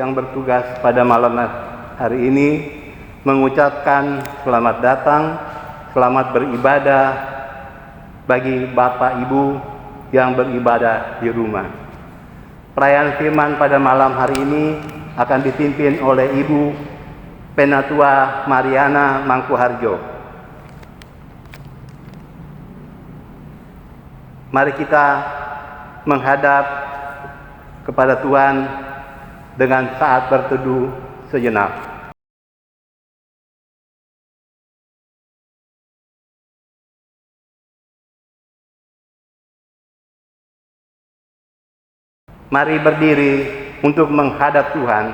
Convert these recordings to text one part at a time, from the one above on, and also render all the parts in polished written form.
yang bertugas pada malam hari ini mengucapkan selamat datang, selamat beribadah bagi Bapak Ibu yang beribadah di rumah. Perayaan firman pada malam hari ini akan dipimpin oleh Ibu Penatua Mariana Mangkuharjo. Mari kita menghadap kepada Tuhan dengan saat berteduh sejenak. Mari berdiri untuk menghadap Tuhan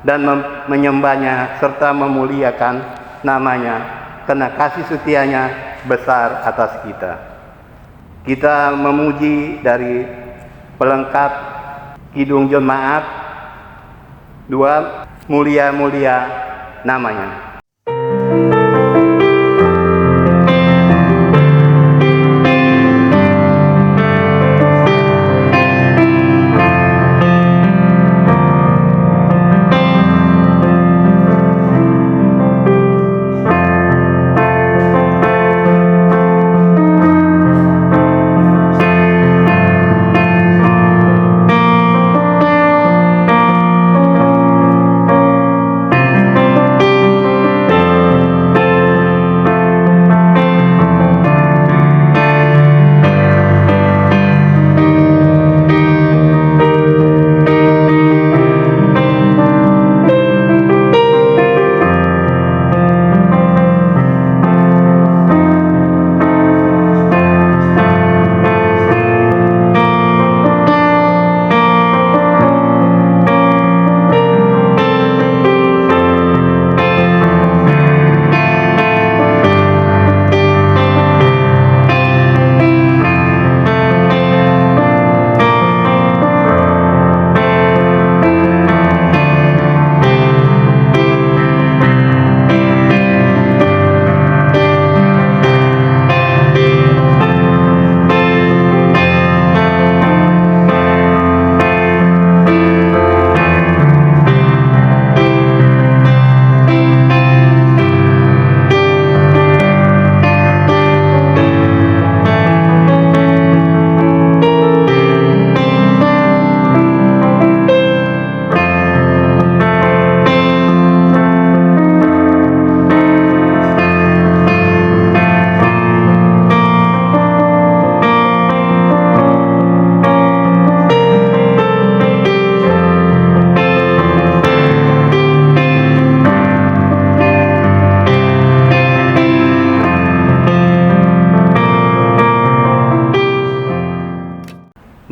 dan menyembahnya serta memuliakan namanya karena kasih setianya besar atas kita. Kita memuji dari pelengkap Kidung Jemaat 2, mulia-mulia namanya.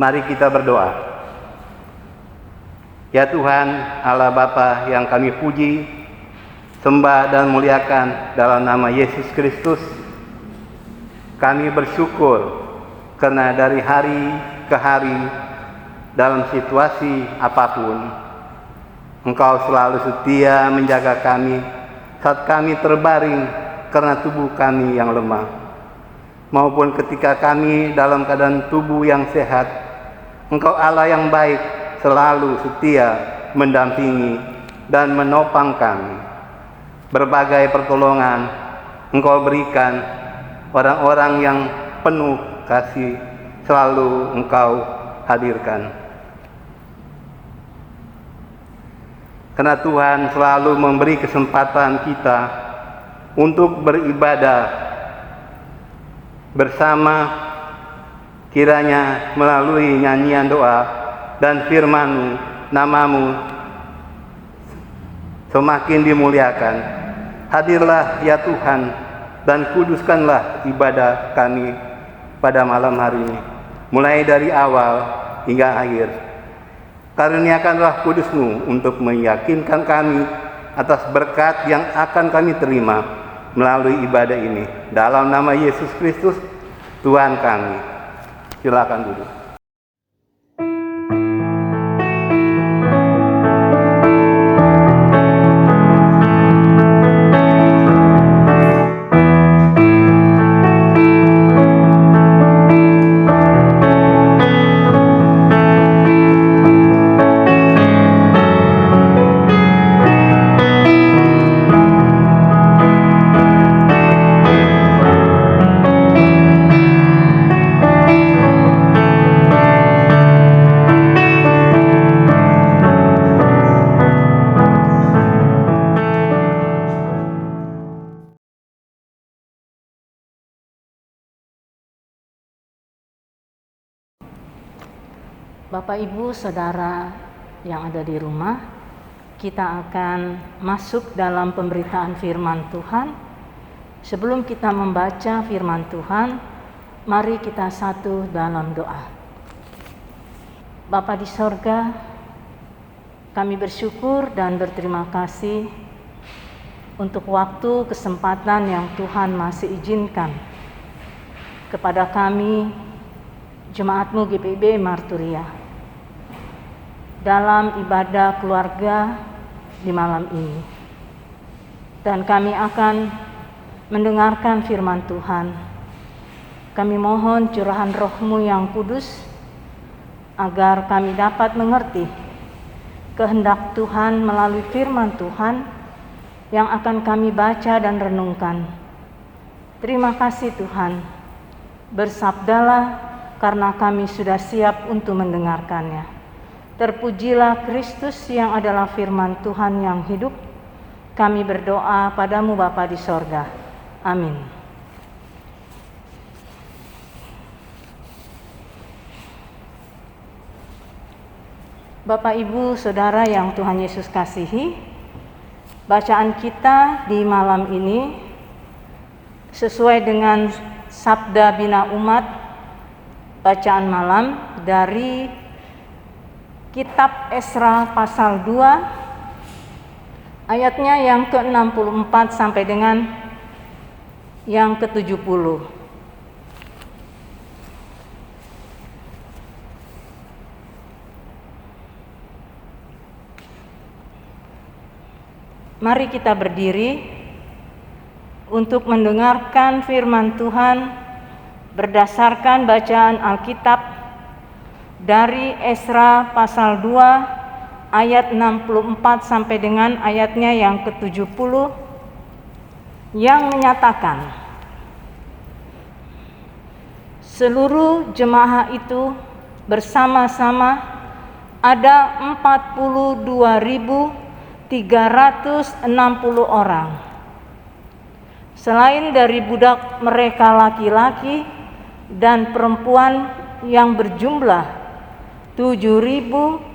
Mari kita berdoa. Ya Tuhan, Allah Bapa yang kami puji, sembah dan muliakan dalam nama Yesus Kristus, kami bersyukur karena dari hari ke hari, dalam situasi apapun, Engkau selalu setia menjaga kami saat kami terbaring karena tubuh kami yang lemah, maupun ketika kami dalam keadaan tubuh yang sehat. Engkau Allah yang baik, selalu setia mendampingi dan menopang kami. Berbagai pertolongan Engkau berikan orang-orang yang penuh kasih, selalu Engkau hadirkan. Karena Tuhan selalu memberi kesempatan kita untuk beribadah bersama, kiranya melalui nyanyian doa dan firman-Mu, nama-Mu semakin dimuliakan. Hadirlah ya Tuhan dan kuduskanlah ibadah kami pada malam hari ini, mulai dari awal hingga akhir. Karuniakanlah kudus-Mu untuk meyakinkan kami atas berkat yang akan kami terima melalui ibadah ini. Dalam nama Yesus Kristus, Tuhan kami. Silakan duduk. Bapak, Ibu, Saudara yang ada di rumah, kita akan masuk dalam pemberitaan firman Tuhan. Sebelum kita membaca firman Tuhan, mari kita satu dalam doa. Bapa di sorga, kami bersyukur dan berterima kasih untuk waktu kesempatan yang Tuhan masih izinkan kepada kami, Jemaat-Mu GPIB Marturia, dalam ibadah keluarga di malam ini. Dan kami akan mendengarkan firman Tuhan. Kami mohon curahan Roh-Mu yang kudus, agar kami dapat mengerti kehendak Tuhan melalui firman Tuhan yang akan kami baca dan renungkan. Terima kasih Tuhan, bersabdalah karena kami sudah siap untuk mendengarkannya. Terpujilah Kristus yang adalah firman Tuhan yang hidup. Kami berdoa padamu Bapa di sorga. Amin. Bapak, Ibu, Saudara yang Tuhan Yesus kasihi, bacaan kita di malam ini sesuai dengan Sabda Bina Umat, bacaan malam dari Kitab Esra pasal 2, ayatnya yang ke-64 sampai dengan yang ke-70. Mari kita berdiri untuk mendengarkan firman Tuhan berdasarkan bacaan Alkitab dari Esra pasal 2 ayat 64 sampai dengan ayatnya yang ke-70 yang menyatakan, seluruh jemaah itu bersama-sama ada 42.360 orang. Selain dari budak mereka laki-laki dan perempuan yang berjumlah 7.337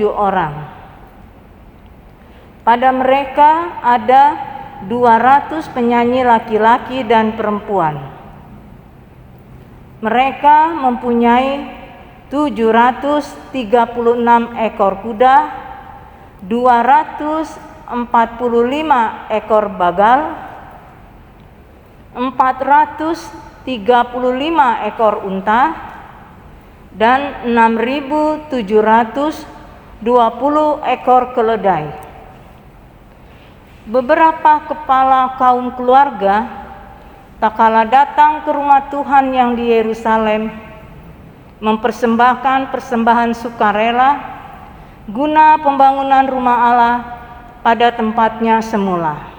orang. Pada mereka ada 200 penyanyi laki-laki dan perempuan. Mereka mempunyai 736 ekor kuda, 245 ekor bagal, 435 ekor unta, dan 6.720 ekor keledai. Beberapa kepala kaum keluarga tak kala datang ke rumah Tuhan yang di Yerusalem, mempersembahkan persembahan sukarela guna pembangunan rumah Allah pada tempatnya semula.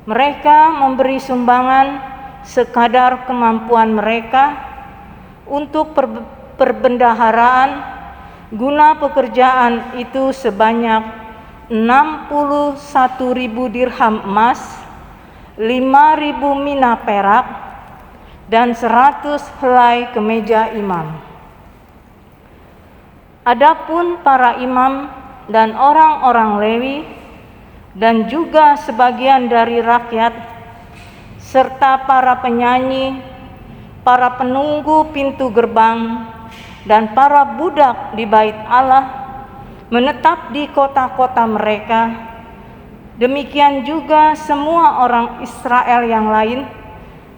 Mereka memberi sumbangan sekadar kemampuan mereka untuk perbendaharaan guna pekerjaan itu sebanyak 61.000 dirham emas, 5.000 mina perak, dan 100 helai kemeja imam. Adapun para imam dan orang-orang Lewi dan juga sebagian dari rakyat serta para penyanyi, para penunggu pintu gerbang, dan para budak di bait Allah menetap di kota-kota mereka. Demikian juga semua orang Israel yang lain,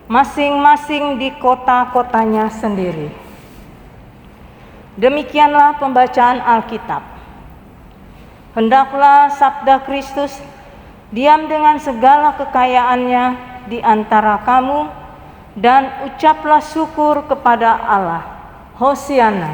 masing-masing di kota-kotanya sendiri. Demikianlah pembacaan Alkitab. Hendaklah sabda Kristus diam dengan segala kekayaannya di antara kamu, dan ucaplah syukur kepada Allah. Hosiana.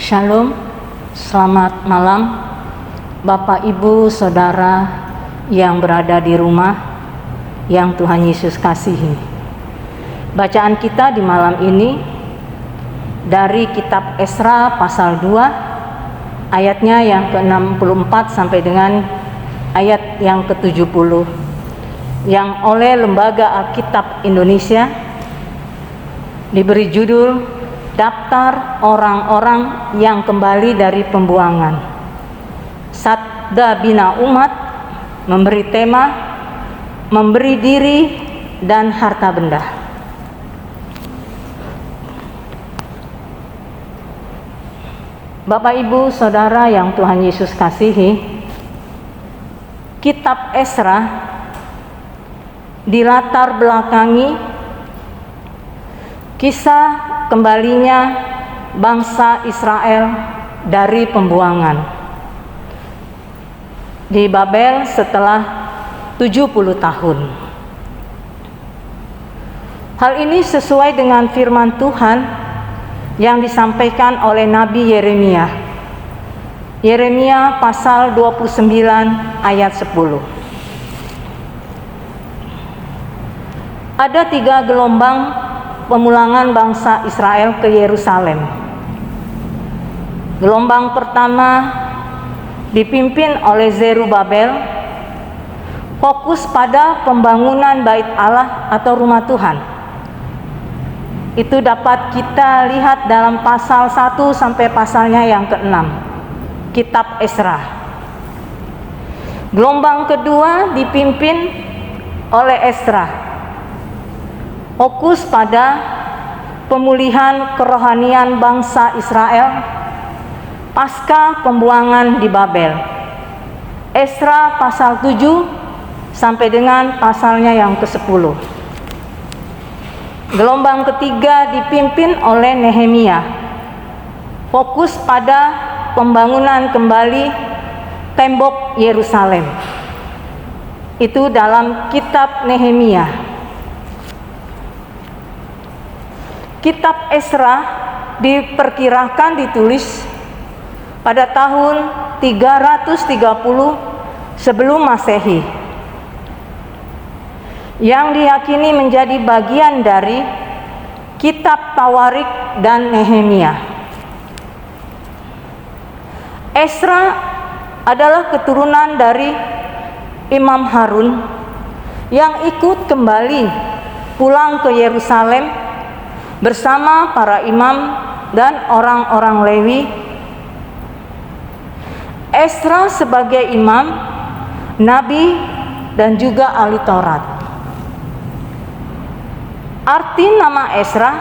Shalom, selamat malam Bapak, Ibu, Saudara yang berada di rumah yang Tuhan Yesus kasihi. Bacaan kita di malam ini dari kitab Esra pasal 2 ayatnya yang ke-64 sampai dengan ayat yang ke-70 yang oleh Lembaga Alkitab Indonesia diberi judul Daftar Orang-orang yang Kembali dari Pembuangan. Sabda Bina Umat memberi tema Memberi Diri dan Harta Benda. Bapak, Ibu, Saudara yang Tuhan Yesus kasihi, kitab Esra dilatar belakangi kisah kembalinya bangsa Israel dari pembuangan di Babel setelah 70 tahun. Hal ini sesuai dengan firman Tuhan yang disampaikan oleh Nabi Yeremia. Yeremia pasal 29 ayat 10. Ada 3 gelombang pemulangan bangsa Israel ke Yerusalem. Gelombang pertama dipimpin oleh Zerubabel, fokus pada pembangunan Bait Allah atau rumah Tuhan. Itu dapat kita lihat dalam pasal 1 sampai pasalnya yang ke-6, kitab Esra. Gelombang kedua dipimpin oleh Esra, fokus pada pemulihan kerohanian bangsa Israel pasca pembuangan di Babel. Esra pasal 7 sampai dengan pasalnya yang ke-10. Gelombang ketiga dipimpin oleh Nehemia, fokus pada pembangunan kembali tembok Yerusalem. Itu dalam kitab Nehemia. Kitab Esra diperkirakan ditulis pada tahun 330 sebelum Masehi, yang diyakini menjadi bagian dari kitab Tawarik dan Nehemia. Esra adalah keturunan dari Imam Harun yang ikut kembali pulang ke Yerusalem bersama para imam dan orang-orang Lewi. Esra sebagai imam, nabi, dan juga ahli Taurat. Arti nama Esra,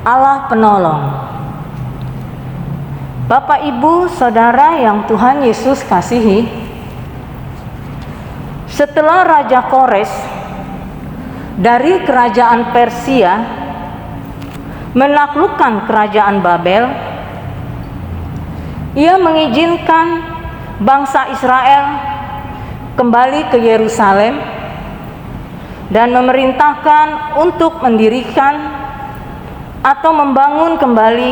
Allah Penolong. Bapak, Ibu, Saudara yang Tuhan Yesus kasihi, setelah Raja Kores dari kerajaan Persia menaklukkan kerajaan Babel, ia mengizinkan bangsa Israel kembali ke Yerusalem dan memerintahkan untuk mendirikan atau membangun kembali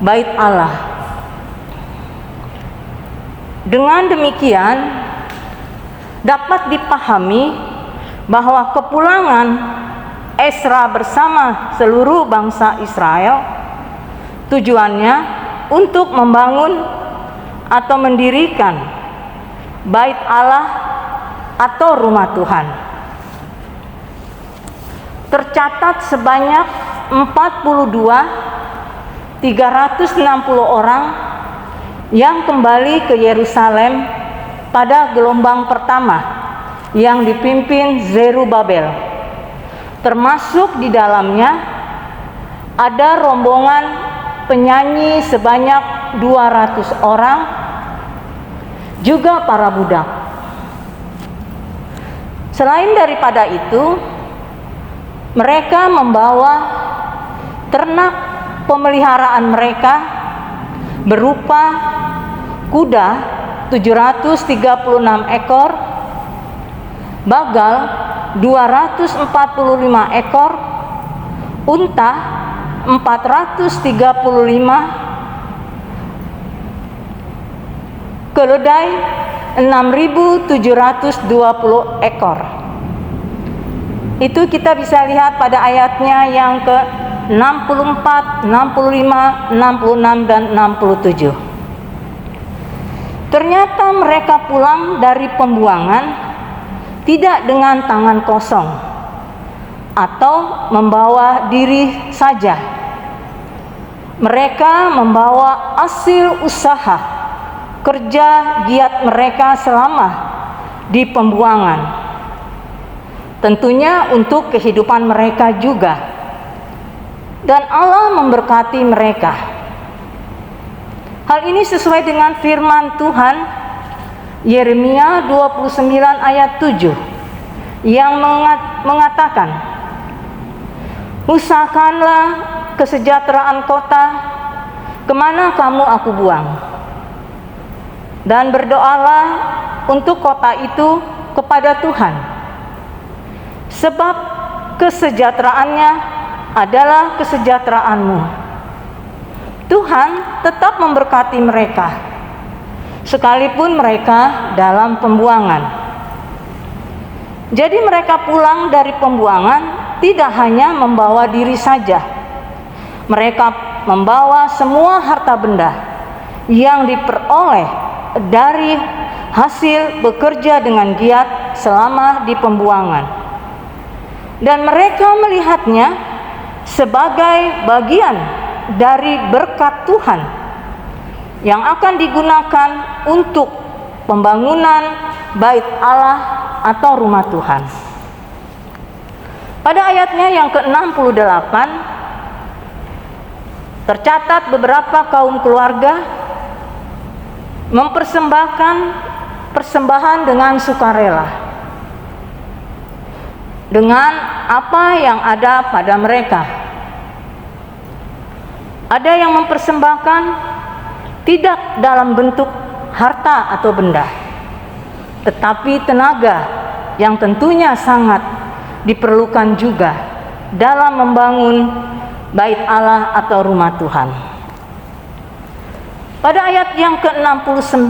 Bait Allah. Dengan demikian dapat dipahami bahwa kepulangan Esra bersama seluruh bangsa Israel tujuannya untuk membangun atau mendirikan Bait Allah atau rumah Tuhan. Tercatat sebanyak 360 orang yang kembali ke Yerusalem pada gelombang pertama yang dipimpin Zerubabel. Termasuk di dalamnya ada rombongan penyanyi sebanyak 200 orang, juga para budak. Selain daripada itu, mereka membawa ternak pemeliharaan mereka berupa kuda 736 ekor, bagal 245 ekor, unta 435, keledai 6.720 ekor. Itu kita bisa lihat pada ayatnya yang ke 64, 65, 66, dan 67. Ternyata mereka pulang dari pembuangan tidak dengan tangan kosong atau membawa diri saja. Mereka membawa hasil usaha kerja giat mereka selama di pembuangan, tentunya untuk kehidupan mereka juga, dan Allah memberkati mereka. Hal ini sesuai dengan firman Tuhan Yeremia 29 ayat 7 yang mengatakan, "Usahakanlah kesejahteraan kota kemana kamu aku buang, dan berdoalah untuk kota itu kepada Tuhan, sebab kesejahteraannya adalah kesejahteraanmu." Tuhan tetap memberkati mereka sekalipun mereka dalam pembuangan. Jadi mereka pulang dari pembuangan tidak hanya membawa diri saja. Mereka membawa semua harta benda yang diperoleh dari hasil bekerja dengan giat selama di pembuangan. Dan mereka melihatnya sebagai bagian dari berkat Tuhan yang akan digunakan untuk pembangunan bait Allah atau rumah Tuhan. Pada ayatnya yang ke-68 tercatat beberapa kaum keluarga mempersembahkan persembahan dengan sukarela dengan apa yang ada pada mereka. Ada yang mempersembahkan tidak dalam bentuk harta atau benda, tetapi tenaga yang tentunya sangat diperlukan juga dalam membangun bait Allah atau rumah Tuhan. Pada ayat yang ke-69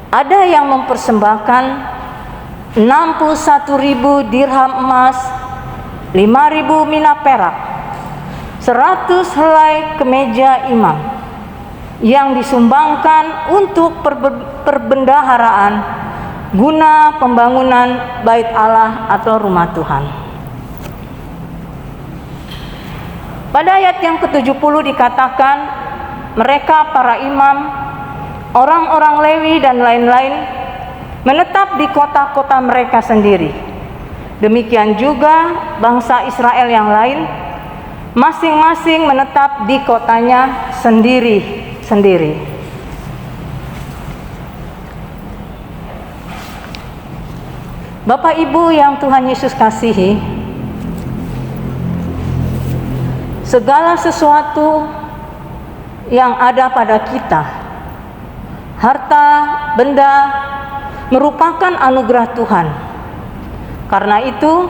ada yang mempersembahkan 61.000 dirham emas, 5.000 mina perak, 100 helai kemeja imam yang disumbangkan untuk perbendaharaan guna pembangunan bait Allah atau rumah Tuhan. Pada ayat yang ke-70 dikatakan mereka para imam, orang-orang Lewi dan lain-lain menetap di kota-kota mereka sendiri. Demikian juga bangsa Israel yang lain, masing-masing menetap di kotanya sendiri-sendiri. Bapak Ibu yang Tuhan Yesus kasihi, segala sesuatu yang ada pada kita, harta, benda, merupakan anugerah Tuhan. Karena itu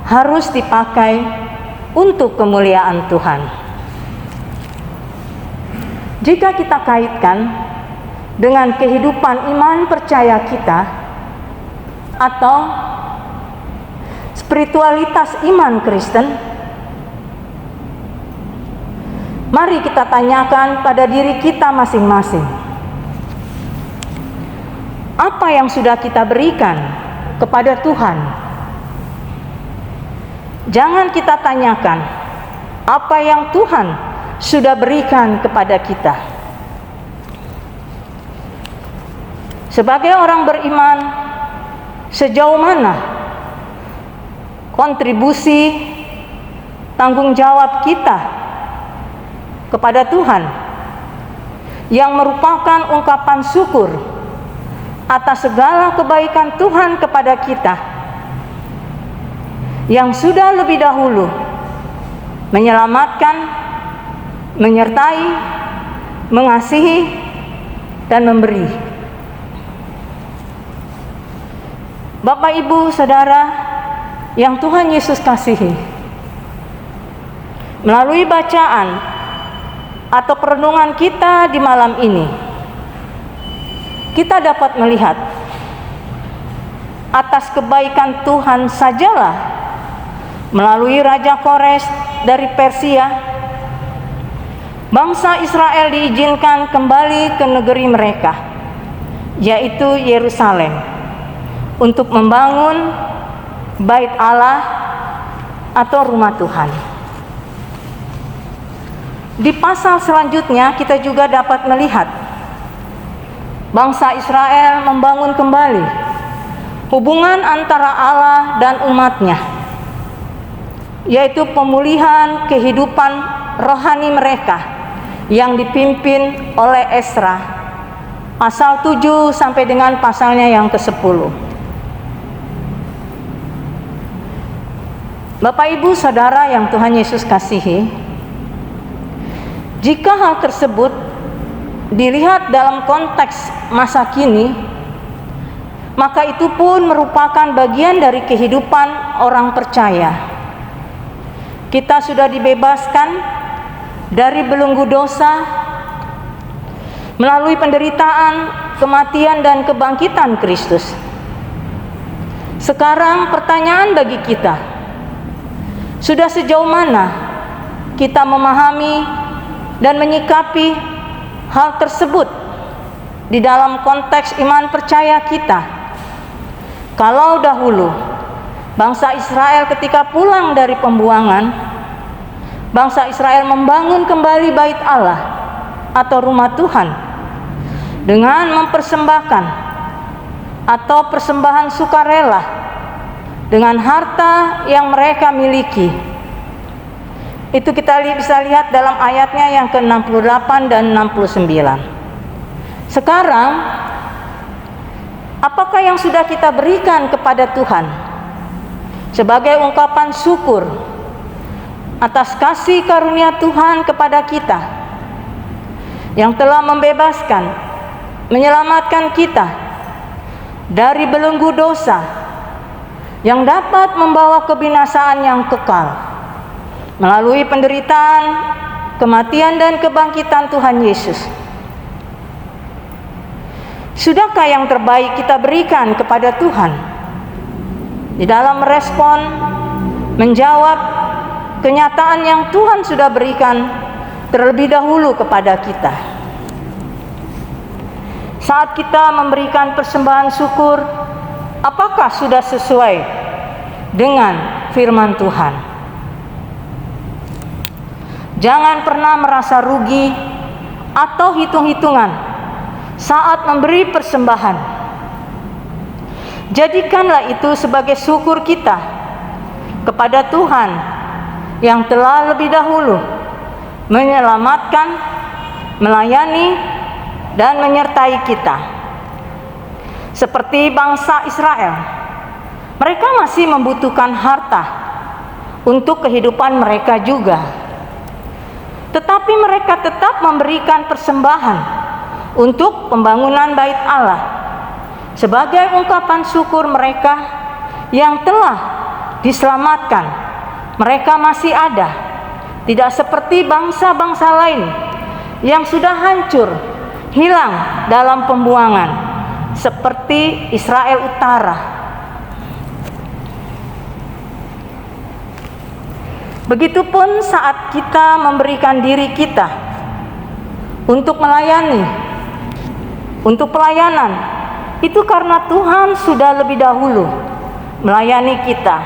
harus dipakai untuk kemuliaan Tuhan. Jika kita kaitkan dengan kehidupan iman percaya kita atau spiritualitas iman Kristen, mari kita tanyakan pada diri kita masing-masing, apa yang sudah kita berikan kepada Tuhan? Jangan kita tanyakan apa yang Tuhan sudah berikan kepada kita. Sebagai orang beriman, sejauh mana kontribusi tanggung jawab kita kepada Tuhan yang merupakan ungkapan syukur atas segala kebaikan Tuhan kepada kita, yang sudah lebih dahulu menyelamatkan, menyertai, mengasihi, dan memberi. Bapak, Ibu, Saudara yang Tuhan Yesus kasihi, melalui bacaan atau perenungan kita di malam ini, kita dapat melihat atas kebaikan Tuhan sajalah melalui Raja Kores dari Persia, bangsa Israel diizinkan kembali ke negeri mereka, yaitu Yerusalem, untuk membangun Bait Allah atau rumah Tuhan. Di pasal selanjutnya kita juga dapat melihat bangsa Israel membangun kembali hubungan antara Allah dan umatnya, yaitu pemulihan kehidupan rohani mereka yang dipimpin oleh Ezra, pasal 7 sampai dengan pasalnya yang ke-10. Bapak Ibu Saudara yang Tuhan Yesus kasihi, jika hal tersebut dilihat dalam konteks masa kini, maka itu pun merupakan bagian dari kehidupan orang percaya. Kita sudah dibebaskan dari belenggu dosa melalui penderitaan, kematian, dan kebangkitan Kristus. Sekarang pertanyaan bagi kita, sudah sejauh mana kita memahami dan menyikapi hal tersebut di dalam konteks iman percaya kita? Kalau dahulu bangsa Israel ketika pulang dari pembuangan, bangsa Israel membangun kembali Bait Allah atau rumah Tuhan dengan mempersembahkan atau persembahan sukarela dengan harta yang mereka miliki. Itu kita bisa lihat dalam ayatnya yang ke-68 dan 69. Sekarang, apakah yang sudah kita berikan kepada Tuhan sebagai ungkapan syukur atas kasih karunia Tuhan kepada kita yang telah membebaskan, menyelamatkan kita dari belenggu dosa yang dapat membawa kebinasaan yang kekal melalui penderitaan, kematian, dan kebangkitan Tuhan Yesus? Sudahkah yang terbaik kita berikan kepada Tuhan di dalam merespon, menjawab kenyataan yang Tuhan sudah berikan terlebih dahulu kepada kita? Saat kita memberikan persembahan syukur, apakah sudah sesuai dengan firman Tuhan? Jangan pernah merasa rugi atau hitung-hitungan saat memberi persembahan. Jadikanlah itu sebagai syukur kita kepada Tuhan yang telah lebih dahulu menyelamatkan, melayani, dan menyertai kita. Seperti bangsa Israel, mereka masih membutuhkan harta untuk kehidupan mereka juga, tetapi mereka tetap memberikan persembahan untuk pembangunan Bait Allah sebagai ungkapan syukur mereka yang telah diselamatkan. Mereka masih ada, tidak seperti bangsa-bangsa lain yang sudah hancur, hilang dalam pembuangan, seperti Israel Utara. Begitupun saat kita memberikan diri kita untuk melayani, untuk pelayanan, itu karena Tuhan sudah lebih dahulu melayani kita.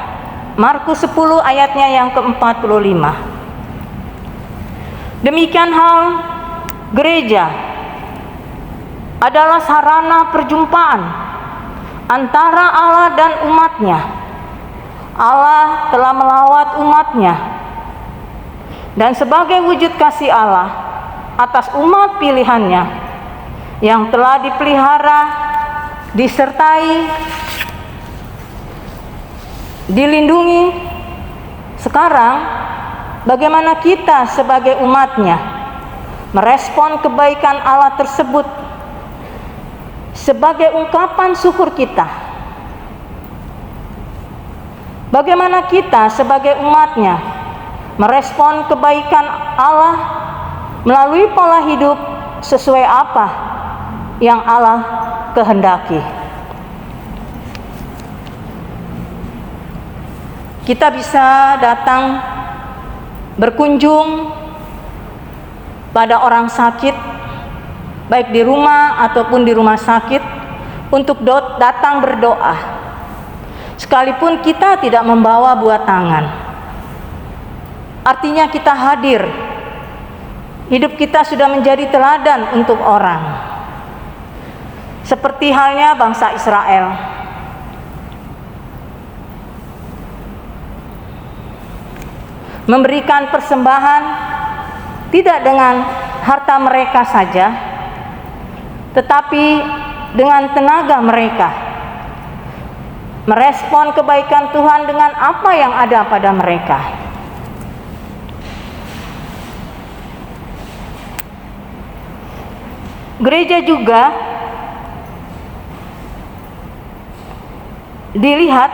Markus 10 ayatnya yang ke-45. Demikian hal gereja adalah sarana perjumpaan antara Allah dan umatnya. Allah telah melawat umatnya, dan sebagai wujud kasih Allah atas umat pilihannya yang telah dipelihara, disertai, dilindungi, sekarang bagaimana kita sebagai umatnya merespon kebaikan Allah tersebut sebagai ungkapan syukur kita? Bagaimana kita sebagai umatnya merespon kebaikan Allah melalui pola hidup sesuai apa yang Allah kehendaki. Kita bisa datang berkunjung pada orang sakit, baik di rumah ataupun di rumah sakit, untuk datang berdoa. Sekalipun kita tidak membawa buah tangan, artinya kita hadir. Hidup kita sudah menjadi teladan untuk orang. Seperti halnya bangsa Israel. Memberikan persembahan tidak dengan harta mereka saja, tetapi dengan tenaga mereka. Merespon kebaikan Tuhan dengan apa yang ada pada mereka. Gereja juga dilihat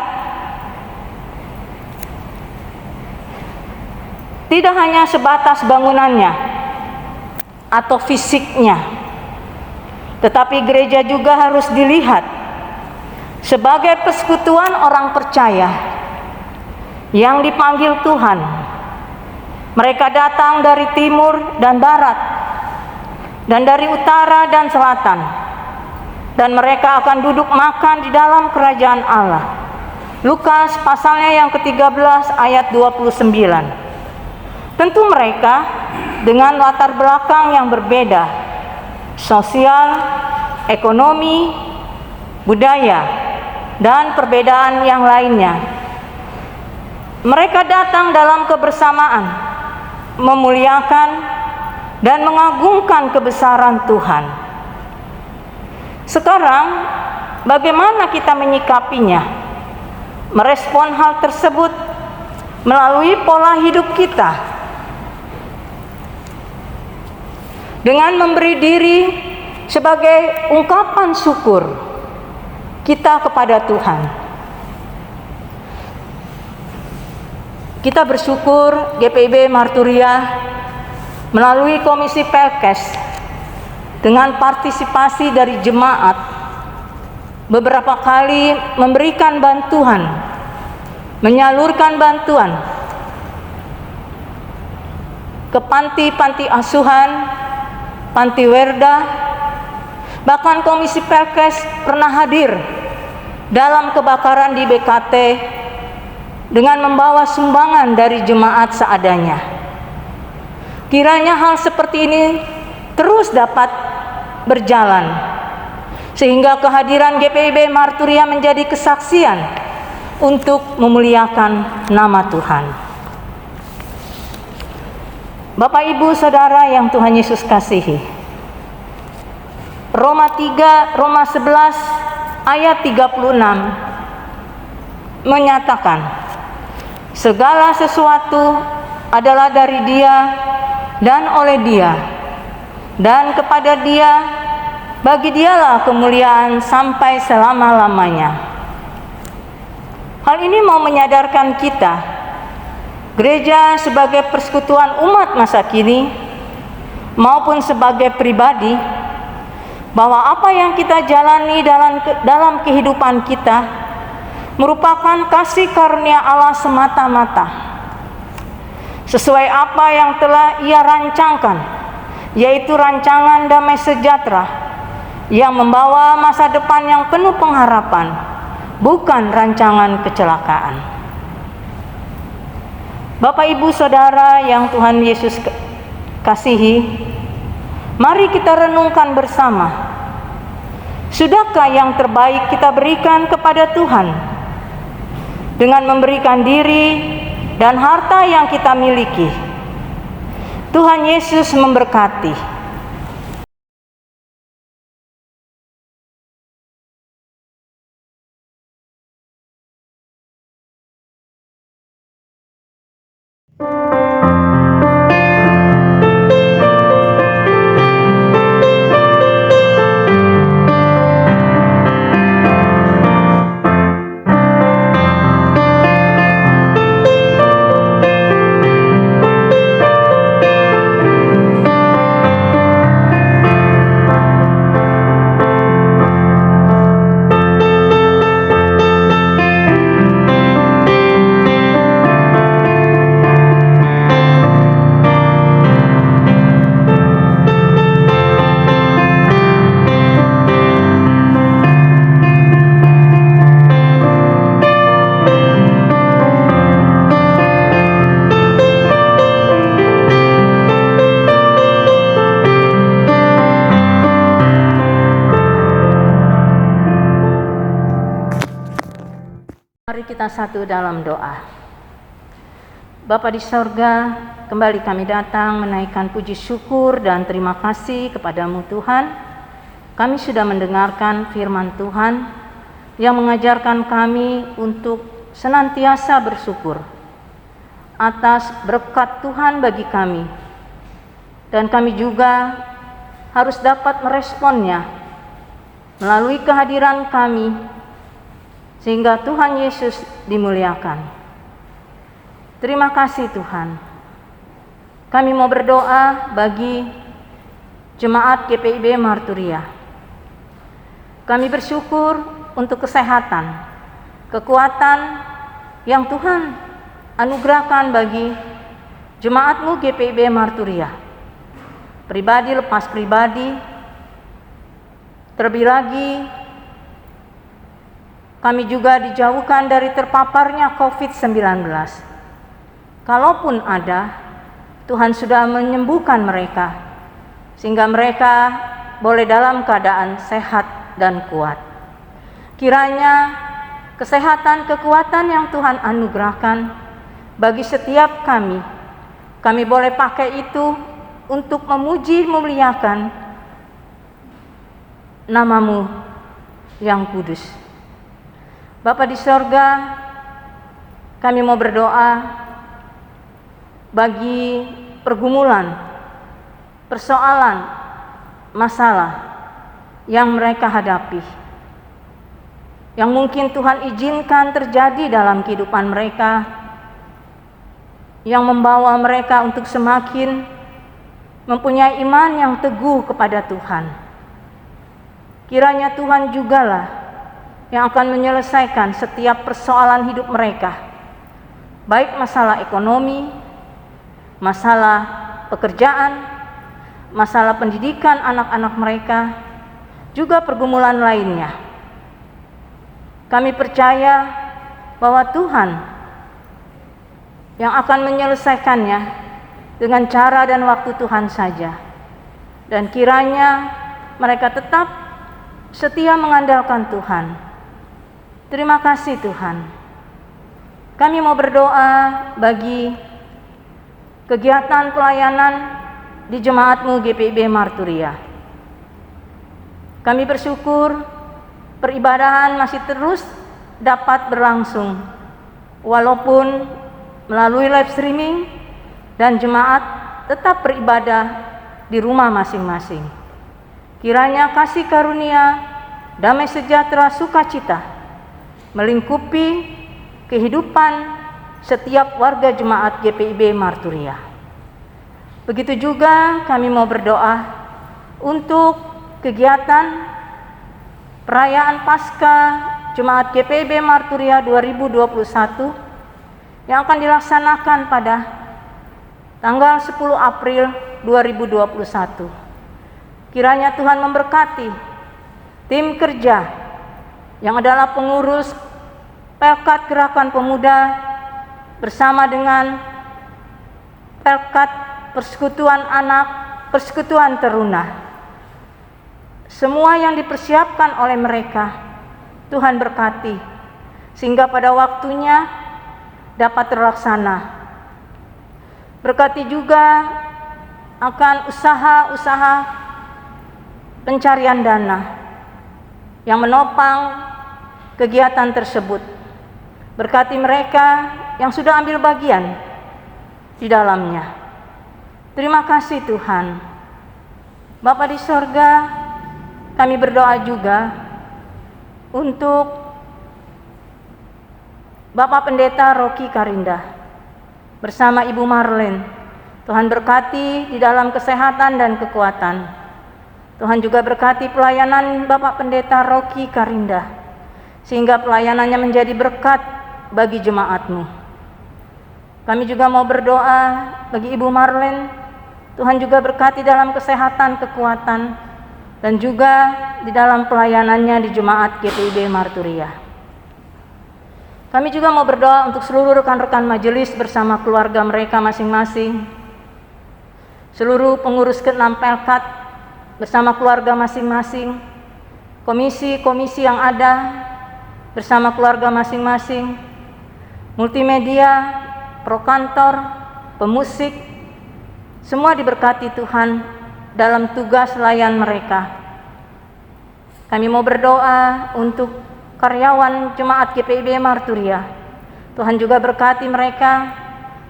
tidak hanya sebatas bangunannya atau fisiknya, tetapi gereja juga harus dilihat sebagai persekutuan orang percaya yang dipanggil Tuhan. Mereka datang dari timur dan barat, dan dari utara dan selatan, dan mereka akan duduk makan di dalam kerajaan Allah. Lukas pasalnya yang ke-13 ayat 29. Tentu mereka dengan latar belakang yang berbeda, sosial, ekonomi, budaya, dan perbedaan yang lainnya. Mereka datang dalam kebersamaan, memuliakan dan mengagungkan kebesaran Tuhan. Sekarang, bagaimana kita menyikapinya? Merespon hal tersebut melalui pola hidup kita. Dengan memberi diri sebagai ungkapan syukur kita kepada Tuhan. Kita bersyukur GPIB Marturia melalui Komisi Pelkes dengan partisipasi dari jemaat beberapa kali memberikan bantuan, menyalurkan bantuan ke panti-panti asuhan, panti werda. Bahkan Komisi Pelkes pernah hadir dalam kebakaran di BKT dengan membawa sumbangan dari jemaat seadanya. Kiranya hal seperti ini terus dapat berjalan, sehingga kehadiran GPIB Marturia menjadi kesaksian untuk memuliakan nama Tuhan. Bapak, Ibu, Saudara yang Tuhan Yesus kasihi, Roma 11 ayat 36 menyatakan, segala sesuatu adalah dari Dia dan oleh Dia, dan kepada Dia, bagi Dialah kemuliaan sampai selama-lamanya. Hal ini mau menyadarkan kita, gereja sebagai persekutuan umat masa kini maupun sebagai pribadi, bahwa apa yang kita jalani dalam kehidupan kita merupakan kasih karunia Allah semata-mata, sesuai apa yang telah Ia rancangkan, yaitu rancangan damai sejahtera yang membawa masa depan yang penuh pengharapan, bukan rancangan kecelakaan. Bapak, Ibu, Saudara yang Tuhan Yesus kasihi, mari kita renungkan bersama, sudahkah yang terbaik kita berikan kepada Tuhan dengan memberikan diri dan harta yang kita miliki? Tuhan Yesus memberkati. kita satu dalam doa. Bapa di sorga, kembali kami datang menaikkan puji syukur dan terima kasih kepadamu Tuhan. Kami sudah mendengarkan firman Tuhan yang mengajarkan kami untuk senantiasa bersyukur atas berkat Tuhan bagi kami. Dan kami juga harus dapat meresponnya melalui kehadiran kami, sehingga Tuhan Yesus dimuliakan. Terima kasih Tuhan. Kami mau berdoa bagi jemaat GPIB Marturia. Kami bersyukur untuk kesehatan, kekuatan yang Tuhan anugerahkan bagi jemaat-Mu GPIB Marturia. Pribadi lepas pribadi, terlebih lagi kami juga dijauhkan dari terpaparnya COVID-19. Kalaupun ada, Tuhan sudah menyembuhkan mereka, sehingga mereka boleh dalam keadaan sehat dan kuat. Kiranya kesehatan, kekuatan yang Tuhan anugerahkan bagi setiap kami boleh pakai itu untuk memuji, memuliakan nama-Mu yang kudus. Bapa di sorga, kami mau berdoa bagi pergumulan, persoalan, masalah yang mereka hadapi, yang mungkin Tuhan izinkan terjadi dalam kehidupan mereka, yang membawa mereka untuk semakin mempunyai iman yang teguh kepada Tuhan. Kiranya Tuhan jugalah yang akan menyelesaikan setiap persoalan hidup mereka, baik masalah ekonomi, masalah pekerjaan, masalah pendidikan anak-anak mereka, juga pergumulan lainnya. Kami percaya bahwa Tuhan yang akan menyelesaikannya dengan cara dan waktu Tuhan saja. Dan kiranya mereka tetap setia mengandalkan Tuhan. Terima kasih Tuhan. Kami mau berdoa bagi kegiatan pelayanan di jemaat-Mu GPIB Marturia. Kami bersyukur peribadahan masih terus dapat berlangsung, walaupun melalui live streaming, dan jemaat tetap beribadah di rumah masing-masing. Kiranya kasih karunia, damai sejahtera, sukacita melingkupi kehidupan setiap warga jemaat GPIB Marturia. Begitu juga kami mau berdoa untuk kegiatan perayaan Paskah Jemaat GPIB Marturia 2021 yang akan dilaksanakan pada tanggal 10 April 2021. Kiranya Tuhan memberkati tim kerja yang adalah pengurus Pelkat Gerakan Pemuda bersama dengan Pelkat Persekutuan Anak, Persekutuan Teruna. Semua yang dipersiapkan oleh mereka, Tuhan berkati, sehingga pada waktunya dapat terlaksana. Berkati juga akan usaha-usaha pencarian dana yang menopang kegiatan tersebut. Berkati mereka yang sudah ambil bagian di dalamnya. Terima kasih Tuhan. Bapa di sorga, kami berdoa juga untuk Bapak Pendeta Rocky Karinda bersama Ibu Marlene. Tuhan berkati di dalam kesehatan dan kekuatan. Tuhan juga berkati pelayanan Bapak Pendeta Rocky Karinda, sehingga pelayanannya menjadi berkat bagi jemaat-Mu. Kami juga mau berdoa bagi Ibu Marlene. Tuhan juga berkati dalam kesehatan, kekuatan, dan juga di dalam pelayanannya di jemaat GPIB Marturia. Kami juga mau berdoa untuk seluruh rekan-rekan majelis bersama keluarga mereka masing-masing, seluruh pengurus ke-6 Pelkat bersama keluarga masing-masing, komisi-komisi yang ada bersama keluarga masing-masing, multimedia, prokantor, pemusik, semua diberkati Tuhan dalam tugas layan mereka. Kami mau berdoa untuk karyawan Jemaat GPIB Marturia. Tuhan juga berkati mereka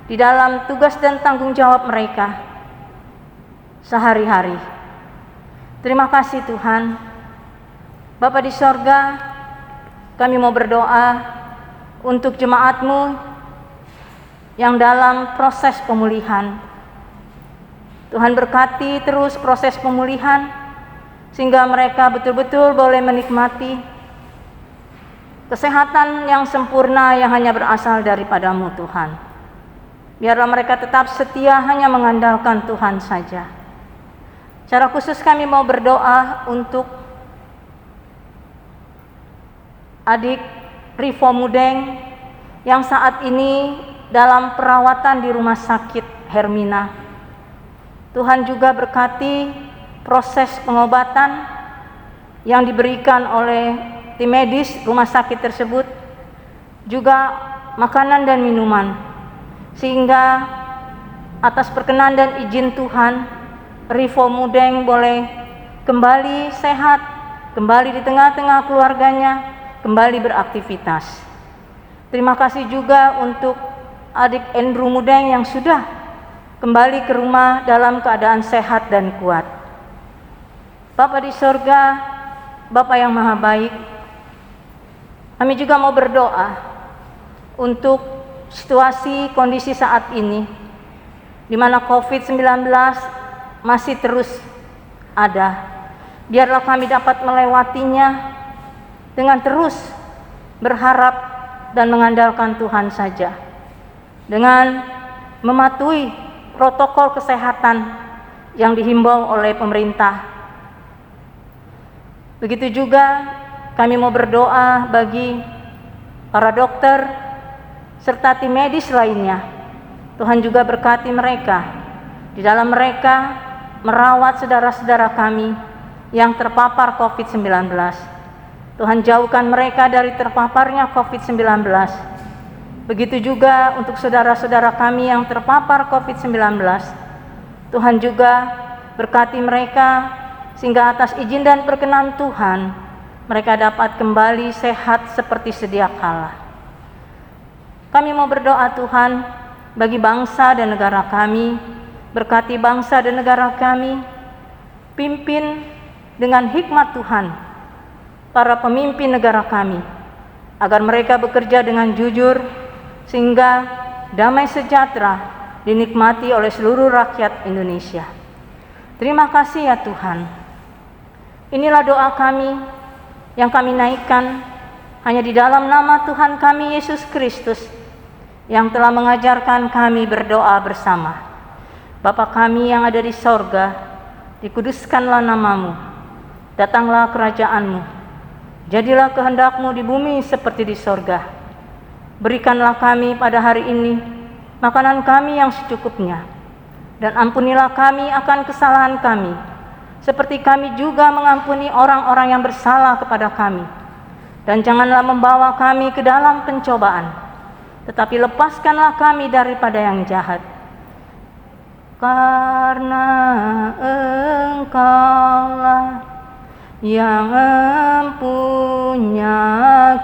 di dalam tugas dan tanggung jawab mereka sehari-hari. Terima kasih Tuhan. Bapa di sorga, kami mau berdoa untuk jemaat-Mu yang dalam proses pemulihan. Tuhan berkati terus proses pemulihan, sehingga mereka betul-betul boleh menikmati kesehatan yang sempurna yang hanya berasal daripada-Mu Tuhan. Biarlah mereka tetap setia hanya mengandalkan Tuhan saja. Secara khusus kami mau berdoa untuk adik Rivo Mudeng yang saat ini dalam perawatan di Rumah Sakit Hermina. Tuhan juga berkati proses pengobatan yang diberikan oleh tim medis rumah sakit tersebut, juga makanan dan minuman, sehingga atas perkenan dan izin Tuhan, Rivo Mudeng boleh kembali sehat, kembali di tengah-tengah keluarganya, kembali beraktivitas. Terima kasih juga untuk adik Andrew Mudeng yang sudah kembali ke rumah dalam keadaan sehat dan kuat. Bapa di sorga, Bapa yang maha baik, kami juga mau berdoa untuk situasi kondisi saat ini, di mana COVID-19 masih terus ada. Biarlah kami dapat melewatinya dengan terus berharap dan mengandalkan Tuhan saja, dengan mematuhi protokol kesehatan yang dihimbau oleh pemerintah. Begitu juga kami mau berdoa bagi para dokter serta tim medis lainnya. Tuhan juga berkati mereka di dalam mereka merawat saudara-saudara kami yang terpapar COVID-19. Tuhan jauhkan mereka dari terpaparnya COVID-19. Begitu juga untuk saudara-saudara kami yang terpapar COVID-19. Tuhan juga berkati mereka sehingga atas izin dan perkenan Tuhan, mereka dapat kembali sehat seperti sedia kala. Kami mau berdoa Tuhan bagi bangsa dan negara kami, berkati bangsa dan negara kami, pimpin dengan hikmat Tuhan para pemimpin negara kami, agar mereka bekerja dengan jujur, sehingga damai sejahtera dinikmati oleh seluruh rakyat Indonesia. Terima kasih ya Tuhan. Inilah doa kami yang kami naikkan hanya di dalam nama Tuhan kami Yesus Kristus yang telah mengajarkan kami berdoa bersama. Bapa kami yang ada di sorga, dikuduskanlah namamu, datanglah kerajaan-Mu, jadilah kehendak-Mu di bumi seperti di sorga. Berikanlah kami pada hari ini makanan kami yang secukupnya, dan ampunilah kami akan kesalahan kami, seperti kami juga mengampuni orang-orang yang bersalah kepada kami. Dan janganlah membawa kami ke dalam pencobaan, tetapi lepaskanlah kami daripada yang jahat. Karena Engkaulah yang mempunyai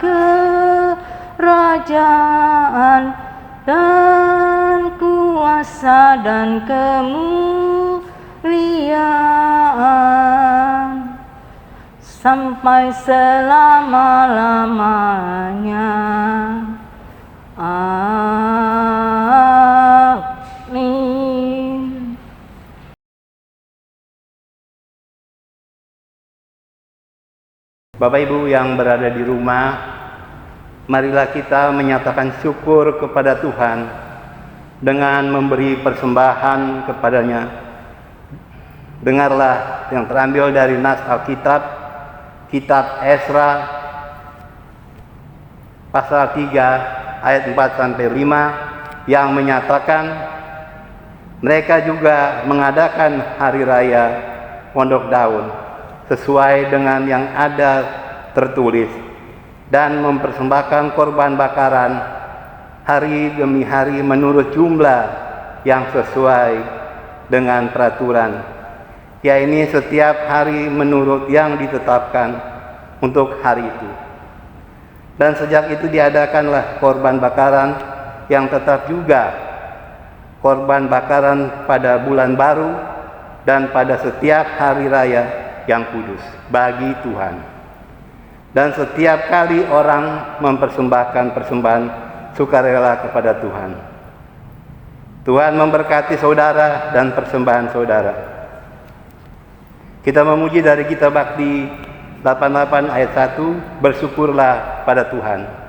kerajaan dan kuasa dan kemuliaan sampai selama-lamanya. Amin. Bapak Ibu yang berada di rumah, marilah kita menyatakan syukur kepada Tuhan dengan memberi persembahan kepadanya. Dengarlah yang terambil dari nas Alkitab, Kitab Esra, pasal 3 ayat 4-5, yang menyatakan mereka juga mengadakan hari raya Pondok Daun sesuai dengan yang ada tertulis, dan mempersembahkan korban bakaran hari demi hari menurut jumlah yang sesuai dengan peraturan, yaitu setiap hari menurut yang ditetapkan untuk hari itu. Dan sejak itu diadakanlah korban bakaran yang tetap juga korban bakaran pada bulan baru dan pada setiap hari raya yang kudus bagi Tuhan. Dan setiap kali orang mempersembahkan persembahan sukarela kepada Tuhan. Tuhan memberkati saudara dan persembahan saudara. Kita memuji dari kitab Bakti 88 ayat 1, bersyukurlah pada Tuhan.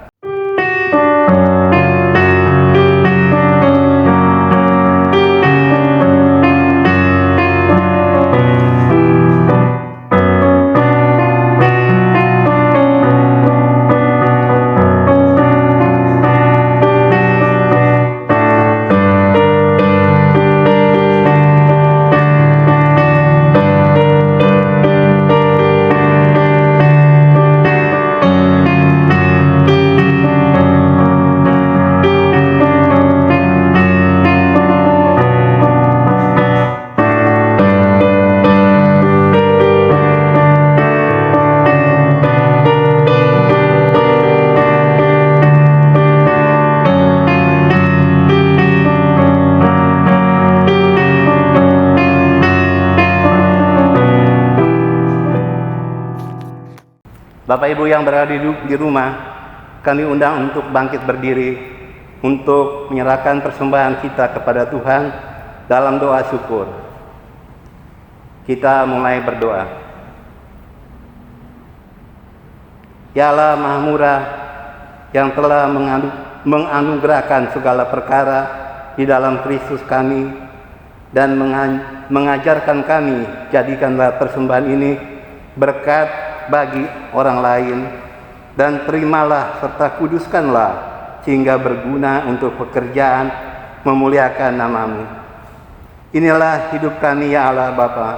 Bapak Ibu yang berada di rumah, kami undang untuk bangkit berdiri untuk menyerahkan persembahan kita kepada Tuhan dalam doa syukur. Kita mulai berdoa. Ya Allah Maha Murah yang telah menganugerahkan segala perkara di dalam Kristus kami dan mengajarkan kami, jadikanlah persembahan ini berkat bagi orang lain, dan terimalah serta kuduskanlah sehingga berguna untuk pekerjaan memuliakan nama-Mu. Inilah hidup kami ya Allah Bapa,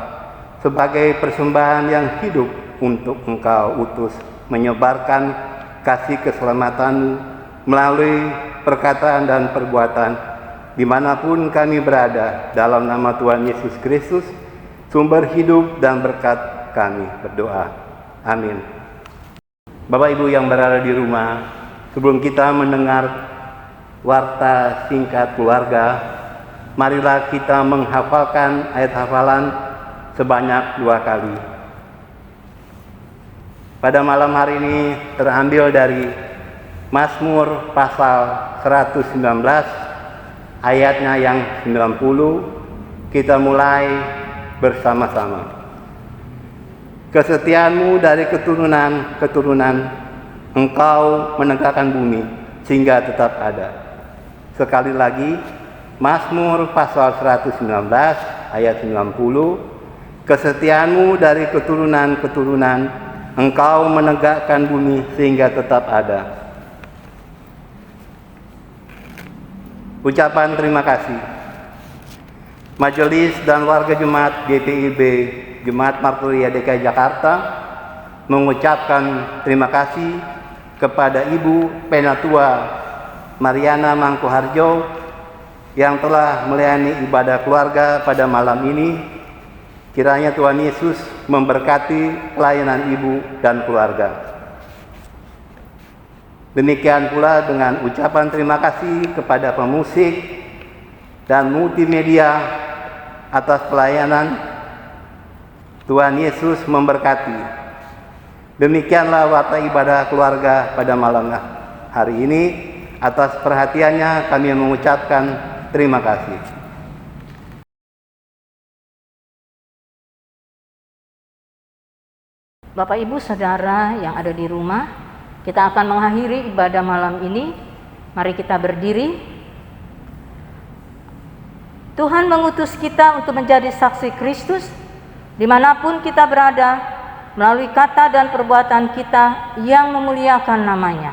sebagai persembahan yang hidup untuk Engkau utus menyebarkan kasih keselamatan-Mu melalui perkataan dan perbuatan dimanapun kami berada, dalam nama Tuhan Yesus Kristus, sumber hidup dan berkat kami berdoa. Amin. Bapak Ibu yang berada di rumah, sebelum kita mendengar warta singkat keluarga, marilah kita menghafalkan ayat hafalan sebanyak 2 kali. Pada malam hari ini terambil dari Mazmur pasal 119 ayatnya yang 90. Kita mulai bersama-sama. Kesetiaan-Mu dari keturunan ke keturunan, Engkau menegakkan bumi sehingga tetap ada. Sekali lagi, Mazmur pasal 119 ayat 90. Kesetiaan-Mu dari keturunan ke keturunan, Engkau menegakkan bumi sehingga tetap ada. Ucapan terima kasih. Majelis dan warga jemaat GPIB Jemaat Marturia DKI Jakarta mengucapkan terima kasih kepada Ibu Penatua Mariana Mangkuharjo yang telah melayani ibadah keluarga pada malam ini. Kiranya Tuhan Yesus memberkati pelayanan Ibu dan keluarga. Demikian pula dengan ucapan terima kasih kepada pemusik dan multimedia atas pelayanan. Tuhan Yesus memberkati. Demikianlah warta ibadah keluarga pada malam hari ini. Atas perhatiannya kami mengucapkan terima kasih. Bapak Ibu Saudara yang ada di rumah, kita akan mengakhiri ibadah malam ini. Mari kita berdiri. Tuhan mengutus kita untuk menjadi saksi Kristus dimanapun kita berada, melalui kata dan perbuatan kita yang memuliakan nama-Nya.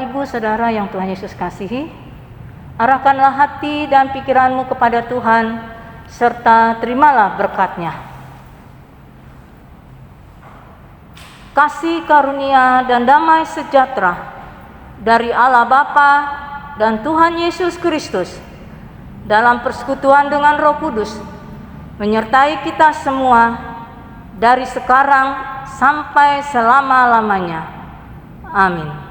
Ibu, Saudara yang Tuhan Yesus kasihi, arahkanlah hati dan pikiranmu kepada Tuhan, serta terimalah berkat-Nya. Kasih karunia dan damai sejahtera dari Allah Bapa dan Tuhan Yesus Kristus dalam persekutuan dengan Roh Kudus menyertai kita semua dari sekarang sampai selama-lamanya. Amin.